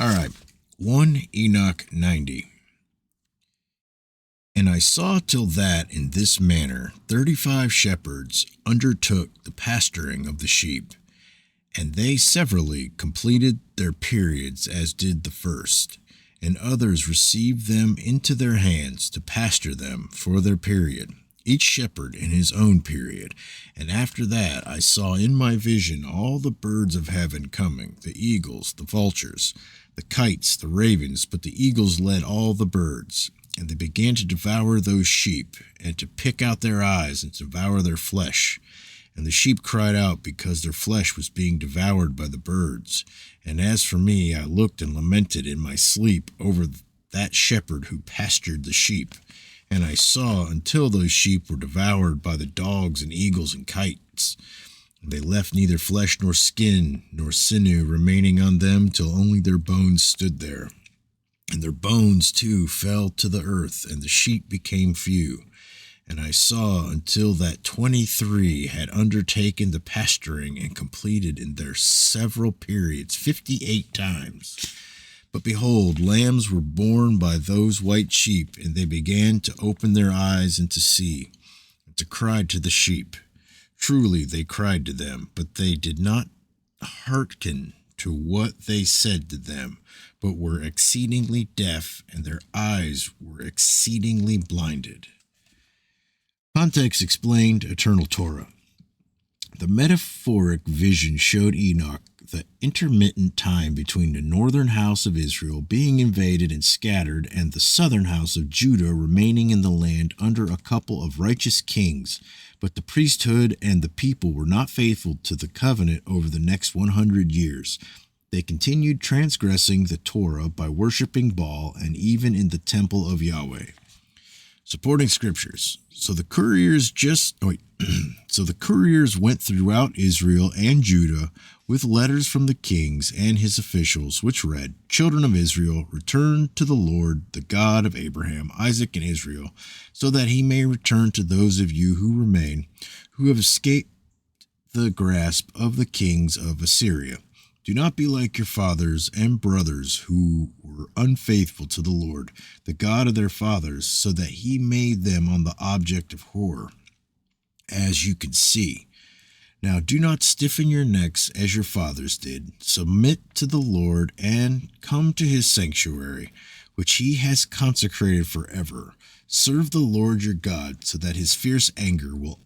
All right. 1 Enoch 90. And I saw till that in this manner 35 shepherds undertook the pasturing of the sheep, and they severally completed their periods as did the first, and others received them into their hands to pasture them for their period, each shepherd in his own period. And after that I saw in my vision all the birds of heaven coming, the eagles, the vultures, the kites, the ravens, but the eagles led all the birds. And they began to devour those sheep, and to pick out their eyes, and to devour their flesh. And the sheep cried out because their flesh was being devoured by the birds. And as for me, I looked and lamented in my sleep over that shepherd who pastured the sheep. And I saw until those sheep were devoured by the dogs and eagles and kites. And they left neither flesh nor skin nor sinew remaining on them, till only their bones stood there. And their bones too fell to the earth, and the sheep became few. And I saw until that 23 had undertaken the pasturing and completed in their several periods 58 times. But behold, lambs were born by those white sheep, and they began to open their eyes and to see, and to cry to the sheep. Truly they cried to them, but they did not hearken to what they said to them, but were exceedingly deaf, and their eyes were exceedingly blinded. Context explained Eternal Torah. The metaphoric vision showed Enoch the intermittent time between the northern house of Israel being invaded and scattered, and the southern house of Judah remaining in the land under a couple of righteous kings. But the priesthood and the people were not faithful to the covenant over the next 100 years. They continued transgressing the Torah by worshiping Baal and even in the temple of Yahweh. Supporting scriptures. So the couriers went throughout Israel and Judah with letters from the kings and his officials, which read, "Children of Israel, return to the Lord, the God of Abraham, Isaac, and Israel, so that he may return to those of you who remain, who have escaped the grasp of the kings of Assyria. Do not be like your fathers and brothers who were unfaithful to the Lord, the God of their fathers, so that he made them on the object of horror, as you can see. Now do not stiffen your necks as your fathers did. Submit to the Lord and come to his sanctuary, which he has consecrated forever. Serve the Lord your God, so that his fierce anger will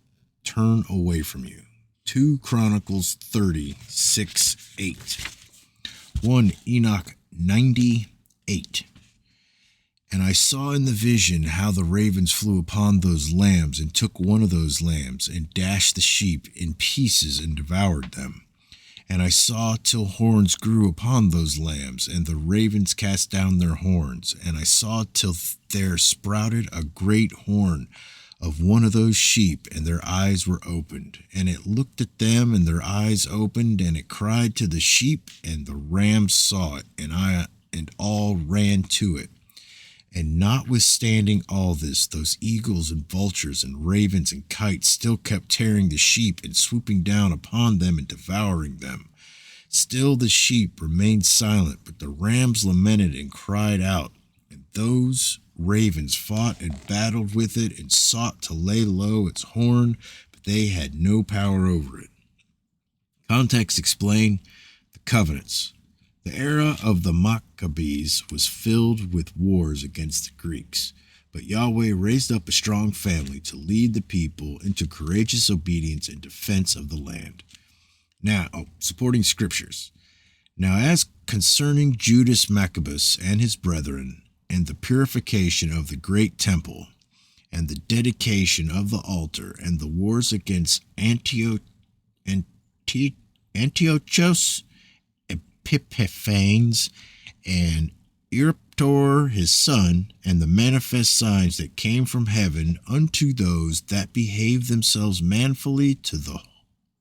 turn away from you." 2 Chronicles 36:8. 1 Enoch 98. And I saw in the vision how the ravens flew upon those lambs, and took one of those lambs, and dashed the sheep in pieces, and devoured them. And I saw till horns grew upon those lambs, and the ravens cast down their horns. And I saw till there sprouted a great horn of one of those sheep, and their eyes were opened. And it looked at them, and their eyes opened, and it cried to the sheep, and the rams saw it, and all ran to it. And notwithstanding all this, those eagles and vultures and ravens and kites still kept tearing the sheep and swooping down upon them and devouring them. Still the sheep remained silent, but the rams lamented and cried out, and those ravens fought and battled with it and sought to lay low its horn, but they had no power over it. Context explained the covenants. The era of the Maccabees was filled with wars against the Greeks, but Yahweh raised up a strong family to lead the people into courageous obedience and defense of the land. Now, supporting scriptures. Now, as concerning Judas Maccabeus and his brethren, and the purification of the great temple, and the dedication of the altar, and the wars against Antiochus Epiphanes, and Erptor his son, and the manifest signs that came from heaven unto those that behave themselves manfully to the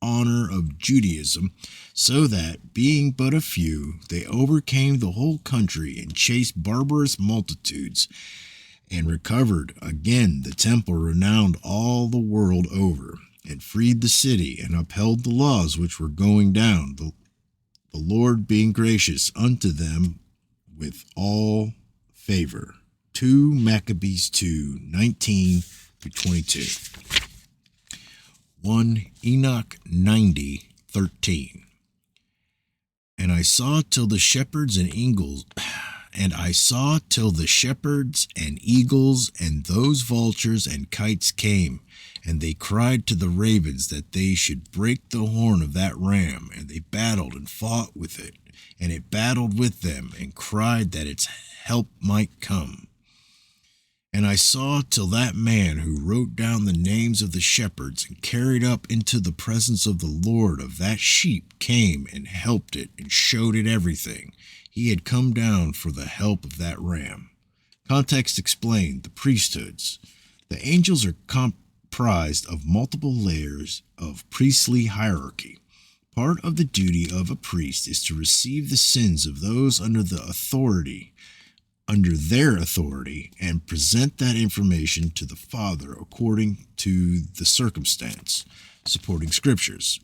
honor of Judaism, so that, being but a few, they overcame the whole country and chased barbarous multitudes, and recovered again the temple renowned all the world over, and freed the city, and upheld the laws which were going down, the Lord being gracious unto them with all favor. 2 Maccabees 2:19-22. 1 Enoch 90:13. And I saw till the shepherds and eagles and those vultures and kites came, and they cried to the ravens that they should break the horn of that ram, and they battled and fought with it, and it battled with them, and cried that its help might come. And I saw till that man who wrote down the names of the shepherds and carried up into the presence of the Lord of that sheep came and helped it and showed it everything. He had come down for the help of that ram. Context explained: the priesthoods. The angels are comprised of multiple layers of priestly hierarchy. Part of the duty of a priest is to receive the sins of those under their authority, and present that information to the Father according to the circumstance. Supporting scriptures.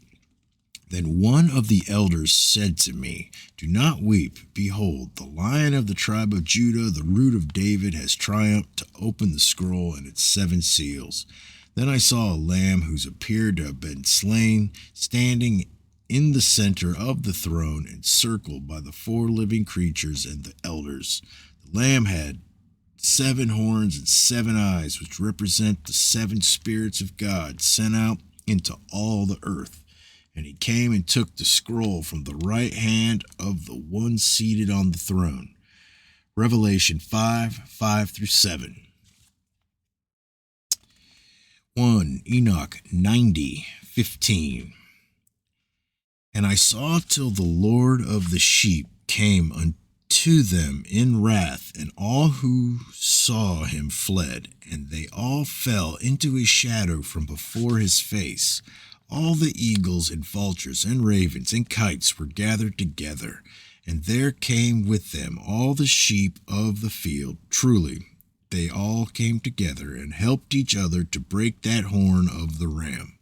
Then one of the elders said to me, "Do not weep. Behold, the Lion of the tribe of Judah, the Root of David, has triumphed to open the scroll and its 7 seals." Then I saw a lamb whose appeared to have been slain, standing in the center of the throne, encircled by the 4 living creatures and the elders. The lamb had 7 horns and 7 eyes, which represent the 7 spirits of God sent out into all the earth. And he came and took the scroll from the right hand of the one seated on the throne. Revelation 5:5-7. 1 Enoch 90:15. And I saw till the Lord of the sheep came unto them in wrath, and all who saw him fled, and they all fell into his shadow from before his face. All the eagles and vultures and ravens and kites were gathered together, and there came with them all the sheep of the field. Truly, they all came together and helped each other to break that horn of the ram.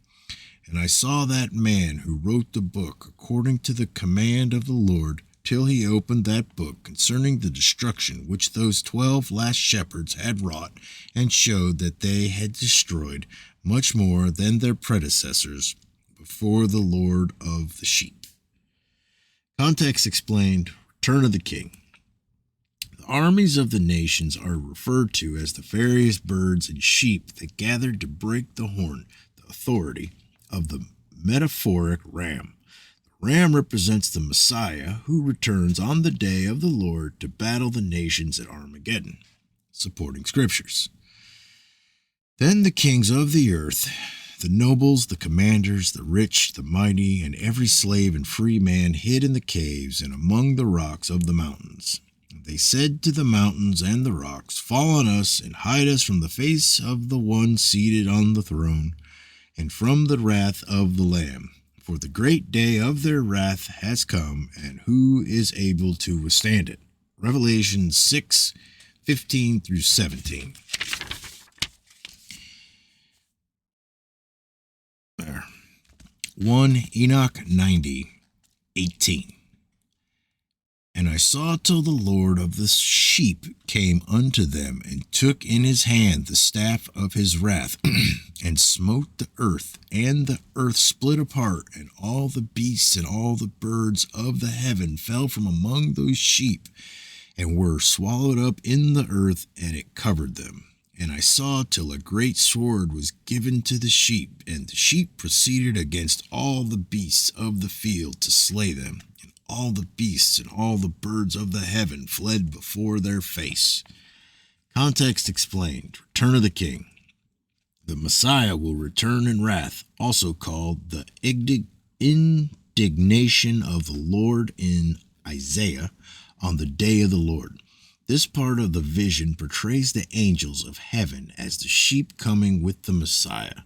And I saw that man who wrote the book according to the command of the Lord, till he opened that book concerning the destruction which those 12 last shepherds had wrought, and showed that they had destroyed much more than their predecessors before the Lord of the sheep. Context explained: Return of the King. The armies of the nations are referred to as the various birds and sheep that gathered to break the horn, the authority of the metaphoric ram. The ram represents the Messiah who returns on the day of the Lord to battle the nations at Armageddon. Supporting scriptures. Then the kings of the earth, the nobles, the commanders, the rich, the mighty, and every slave and free man hid in the caves and among the rocks of the mountains. They said to the mountains and the rocks, "Fall on us and hide us from the face of the one seated on the throne and from the wrath of the Lamb. For the great day of their wrath has come, and who is able to withstand it?" Revelation 6:15-17. There. 1 Enoch 90:18. And I saw till the Lord of the sheep came unto them, and took in his hand the staff of his wrath, and smote the earth, and the earth split apart, and all the beasts and all the birds of the heaven fell from among those sheep, and were swallowed up in the earth, and it covered them. And I saw till a great sword was given to the sheep, and the sheep proceeded against all the beasts of the field to slay them. And all the beasts and all the birds of the heaven fled before their face. Context explained: Return of the King. The Messiah will return in wrath, also called the indignation of the Lord in Isaiah, on the day of the Lord. This part of the vision portrays the angels of heaven as the sheep coming with the Messiah.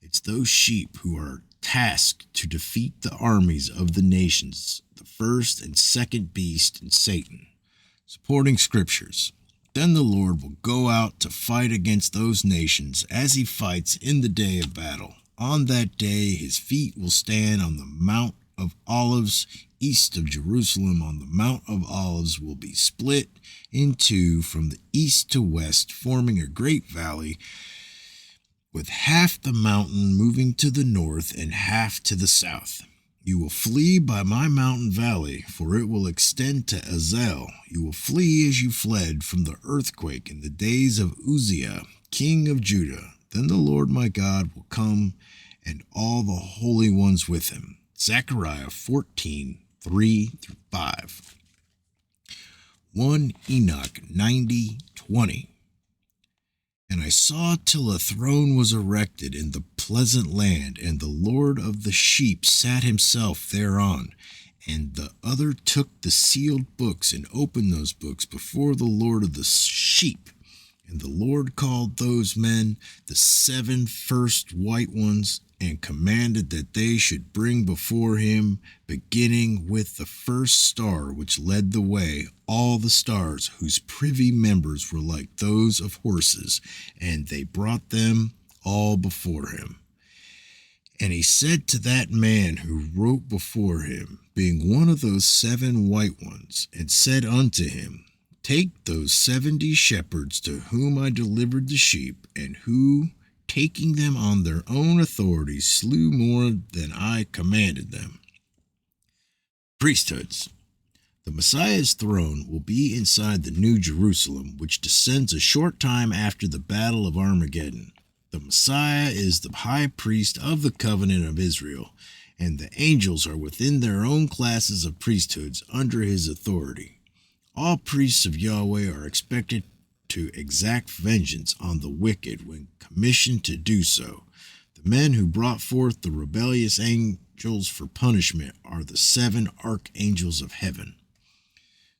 It's those sheep who are tasked to defeat the armies of the nations, the first and second beast and Satan. Supporting scriptures. Then the Lord will go out to fight against those nations as he fights in the day of battle. On that day his feet will stand on the Mount of Olives, east of Jerusalem on the Mount of Olives will be split in two from the east to west, forming a great valley, with half the mountain moving to the north and half to the south. You will flee by my mountain valley, for it will extend to Azel. You will flee as you fled from the earthquake in the days of Uzziah, king of Judah. Then the Lord my God will come, and all the holy ones with him. Zechariah 14:3-5. 1 Enoch 90:20. And I saw till a throne was erected in the pleasant land, and the Lord of the sheep sat himself thereon. And the other took the sealed books and opened those books before the Lord of the sheep. And the Lord called those men the 7 first white ones, and commanded that they should bring before him, beginning with the first star which led the way, all the stars whose privy members were like those of horses, and they brought them all before him. And he said to that man who wrote before him, being one of those 7 white ones, and said unto him, Take those 70 shepherds to whom I delivered the sheep, and who, taking them on their own authority, slew more than I commanded them. Priesthoods. The Messiah's throne will be inside the New Jerusalem, which descends a short time after the Battle of Armageddon. The Messiah is the high priest of the covenant of Israel, and the angels are within their own classes of priesthoods under his authority. All priests of Yahweh are expected to exact vengeance on the wicked when commissioned to do so. The men who brought forth the rebellious angels for punishment are the 7 archangels of heaven.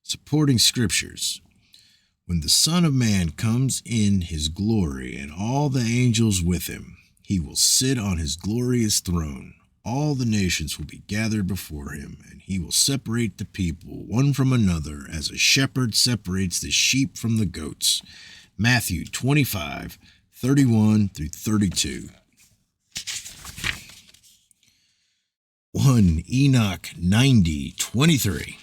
Supporting scriptures. When the Son of Man comes in his glory and all the angels with him, he will sit on his glorious throne. All the nations will be gathered before him, and he will separate the people one from another as a shepherd separates the sheep from the goats. Matthew 25:31-32. 1 Enoch 90:23.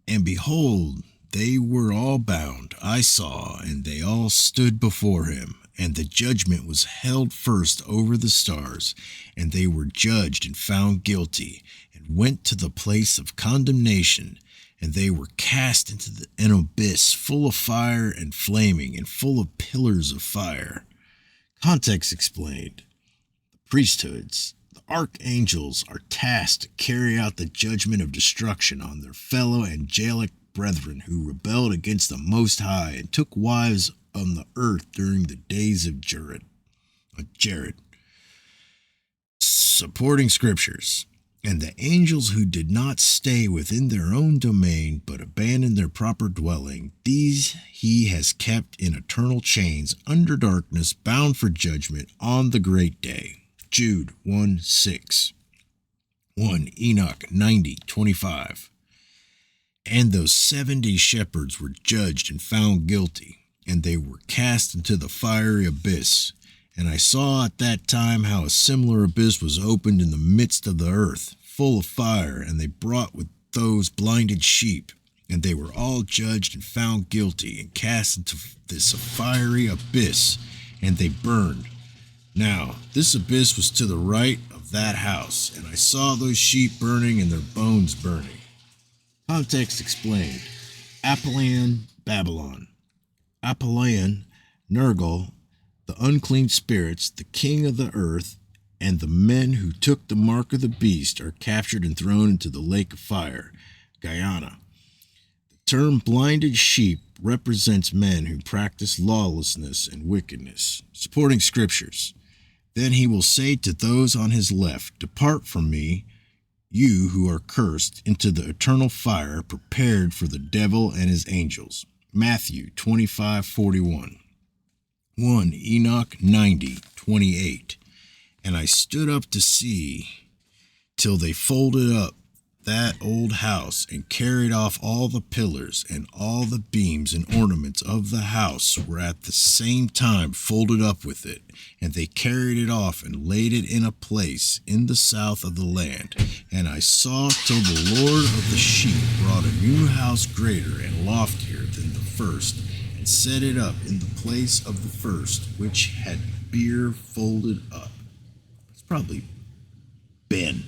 And behold, they were all bound, I saw, and they all stood before him. And the judgment was held first over the stars, and they were judged and found guilty, and went to the place of condemnation, and they were cast into an abyss full of fire and flaming, and full of pillars of fire. Context explained. The priesthoods, the archangels, are tasked to carry out the judgment of destruction on their fellow angelic brethren who rebelled against the Most High and took wives on the earth during the days of Jared. Supporting scriptures. And the angels who did not stay within their own domain, but abandoned their proper dwelling, these he has kept in eternal chains under darkness, bound for judgment on the great day. Jude 1:6. 1 Enoch 90:25. And those 70 shepherds were judged and found guilty, and they were cast into the fiery abyss. And I saw at that time how a similar abyss was opened in the midst of the earth, full of fire, and they brought with those blinded sheep, and they were all judged and found guilty, and cast into this fiery abyss, and they burned. Now, this abyss was to the right of that house, and I saw those sheep burning and their bones burning. Context explained. Apollyon, Babylon. Apollyon, Nergal, the unclean spirits, the king of the earth, and the men who took the mark of the beast are captured and thrown into the lake of fire, Guyana. The term blinded sheep represents men who practice lawlessness and wickedness. Supporting scriptures. Then he will say to those on his left, Depart from me, you who are cursed, into the eternal fire prepared for the devil and his angels. Matthew 25:41. 1 Enoch 90:28. And I stood up to see till they folded up that old house and carried off all the pillars, and all the beams and ornaments of the house were at the same time folded up with it. And they carried it off and laid it in a place in the south of the land. And I saw till the Lord of the sheep brought a new house greater and loftier than the first, and set it up in the place of the first, which had beer folded up. It's probably Ben.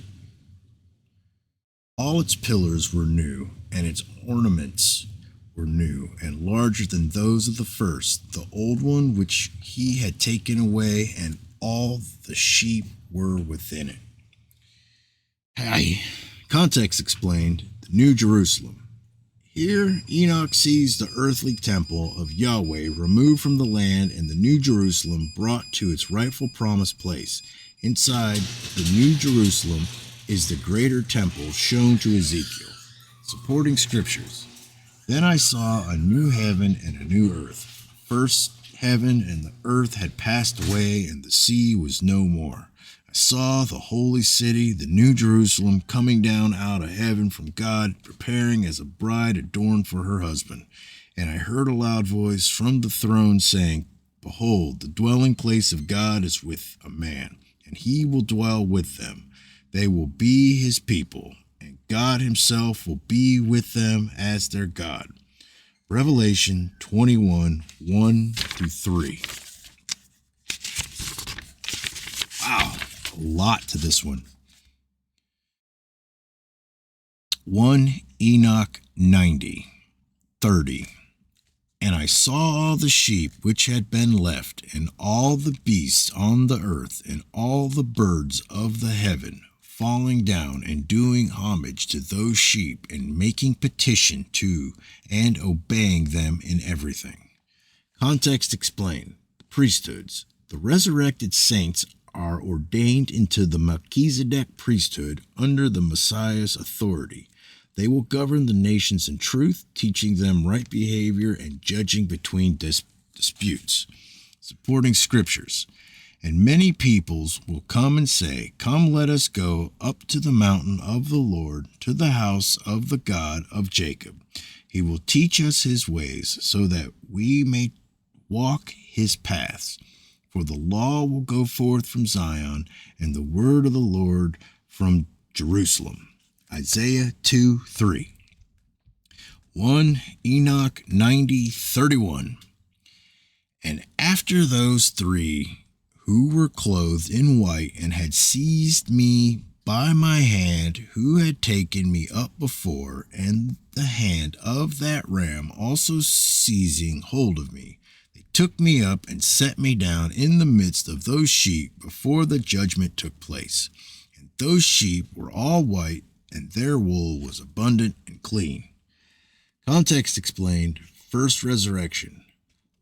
All its pillars were new, and its ornaments were new, and larger than those of the first, the old one which he had taken away, and all the sheep were within it. Hi. Context explained, the New Jerusalem. Here Enoch sees the earthly temple of Yahweh removed from the land, and the New Jerusalem brought to its rightful promised place. Inside the New Jerusalem is the greater temple shown to Ezekiel. Supporting scriptures. Then I saw a new heaven and a new earth. The first heaven and the earth had passed away, and the sea was no more. I saw the holy city, the New Jerusalem, coming down out of heaven from God, preparing as a bride adorned for her husband. And I heard a loud voice from the throne saying, Behold, the dwelling place of God is with a man, and he will dwell with them. They will be his people, and God himself will be with them as their God. Revelation 21, 1-3. Wow, a lot to this one. 1 Enoch 90:30. And I saw all the sheep which had been left, and all the beasts on the earth, and all the birds of the heaven, falling down and doing homage to those sheep, and making petition to and obeying them in everything. Context explained. The priesthoods. The resurrected saints are ordained into the Melchizedek priesthood under the Messiah's authority. They will govern the nations in truth, teaching them right behavior and judging between disputes. Supporting scriptures. And many peoples will come and say, Come, let us go up to the mountain of the Lord, to the house of the God of Jacob. He will teach us his ways, so that we may walk his paths. For the law will go forth from Zion, and the word of the Lord from Jerusalem. Isaiah 2:3. 1 Enoch 90:31. And after those three, who were clothed in white, and had seized me by my hand, who had taken me up before, and the hand of that ram also seizing hold of me, they took me up and set me down in the midst of those sheep before the judgment took place. And those sheep were all white, and their wool was abundant and clean. Context explained. First resurrection.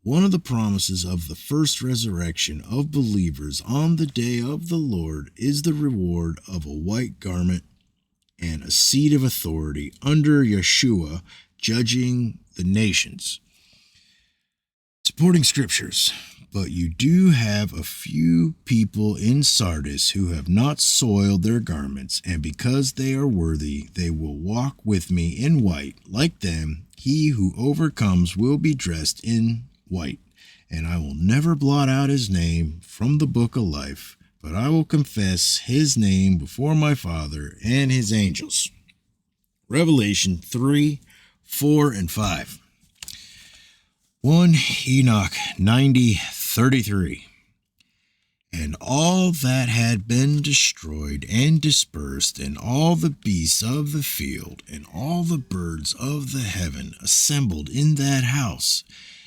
One of the promises of the first resurrection of believers on the day of the Lord is the reward of a white garment and a seat of authority under Yeshua, judging the nations. Supporting scriptures. But you do have a few people in Sardis who have not soiled their garments, and because they are worthy, they will walk with me in white. Like them, he who overcomes will be dressed in white, and I will never blot out his name from the book of life, but I will confess his name before my Father and his angels. Revelation 3:4-5. 1 Enoch 90:33. And all that had been destroyed and dispersed, and all the beasts of the field, and all the birds of the heaven assembled in that house.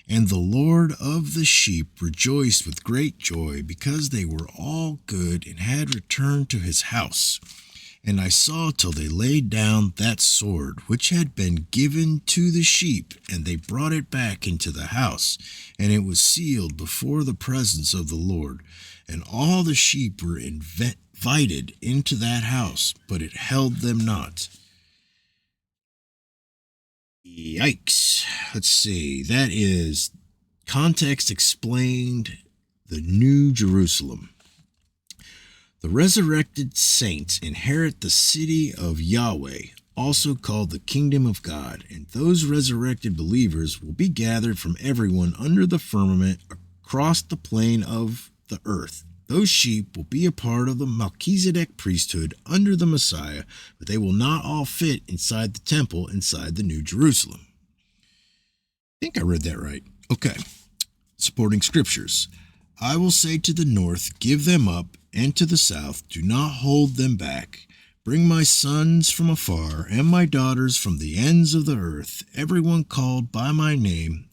And the Lord of the sheep rejoiced with great joy, because they were all good and had returned to his house. And I saw till they laid down that sword which had been given to the sheep, and they brought it back into the house, and it was sealed before the presence of the Lord. And all the sheep were invited into that house, but it held them not. Yikes. Let's see. That is Context Explained, the New Jerusalem. The resurrected saints inherit the city of Yahweh also called the kingdom of God, and those resurrected believers will be gathered from everyone under the firmament across the plane of the earth. Those sheep will be a part of the Melchizedek priesthood under the Messiah, but they will not all fit inside the temple inside the New Jerusalem. I think I read that right. Okay. Supporting scriptures. I will say to the north, give them up, and to the south, do not hold them back. Bring my sons from afar, and my daughters from the ends of the earth, everyone called by my name,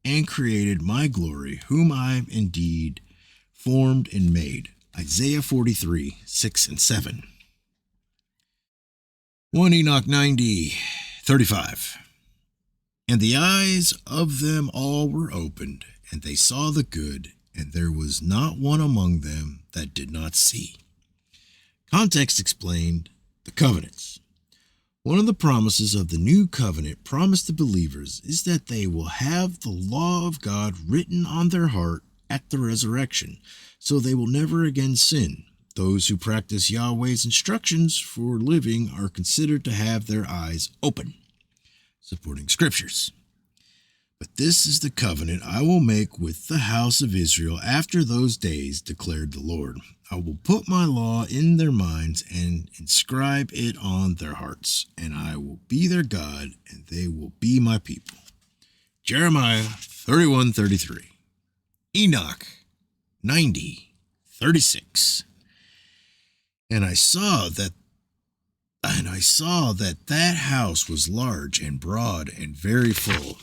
and created my glory, whom I indeed formed and made. Isaiah 43, 6 and 7. 1 Enoch 90, 35. And the eyes of them all were opened, and they saw the good, and there was not one among them that did not see. Context explained the covenants. One of the promises of the new covenant promised to believers is that they will have the law of God written on their heart at the resurrection, so they will never again sin. Those who practice Yahweh's instructions for living are considered to have their eyes open. Supporting scriptures. But this is the covenant I will make with the house of Israel after those days, declared the Lord. I will put my law in their minds and inscribe it on their hearts, and I will be their God, and they will be my people. Jeremiah 31:33. Enoch 90:36. And I saw that that house was large and broad and very full.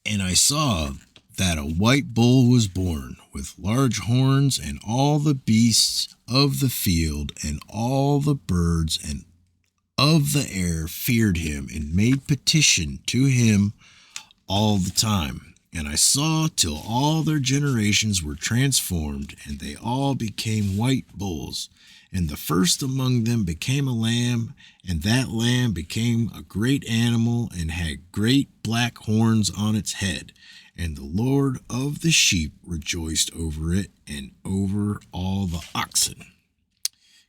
And I saw that a white bull was born with large horns, and all the beasts of the field and all the birds and of the air feared him and made petition to him all the time. And I saw till all their generations were transformed, and they all became white bulls. And the first among them became a lamb, and that lamb became a great animal and had great black horns on its head. And the Lord of the sheep rejoiced over it and over all the oxen.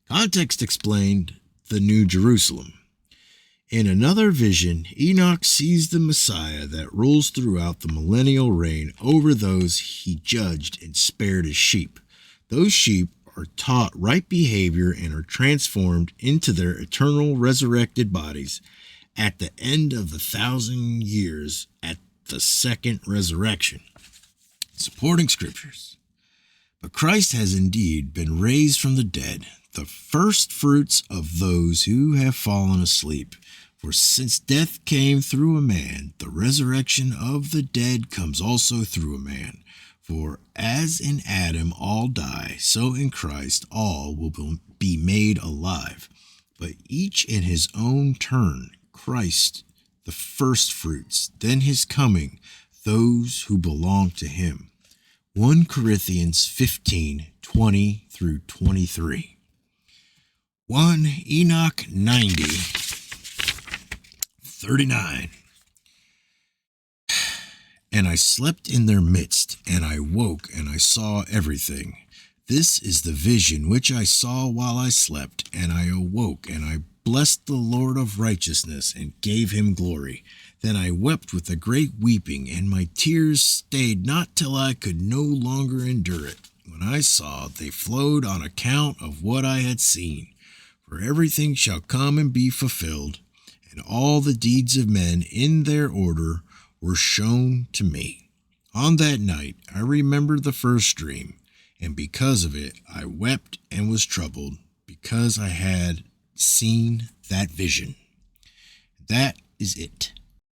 Context explained the New Jerusalem. In another vision, Enoch sees the Messiah that rules throughout the millennial reign over those he judged and spared as sheep. Those sheep are taught right behavior and are transformed into their eternal resurrected bodies at the end of the 1,000 years at the second resurrection. Supporting scriptures. But Christ has indeed been raised from the dead, the first fruits of those who have fallen asleep. For since death came through a man, the resurrection of the dead comes also through a man. For as in Adam all die, so in Christ all will be made alive, but each in his own turn. Christ the first fruits, then his coming, those who belong to him. 1 Corinthians 15:20 through 23. 1 Enoch 90:39. And I slept in their midst, and I woke, and I saw everything. This is the vision which I saw while I slept, and I awoke, and I blessed the Lord of righteousness, and gave him glory. Then I wept with a great weeping, and my tears stayed not till I could no longer endure it. When I saw, they flowed on account of what I had seen. For everything shall come and be fulfilled, and all the deeds of men in their order were shown to me. On that night I remembered the first dream, and because of it I wept and was troubled, because I had seen that vision. That is it.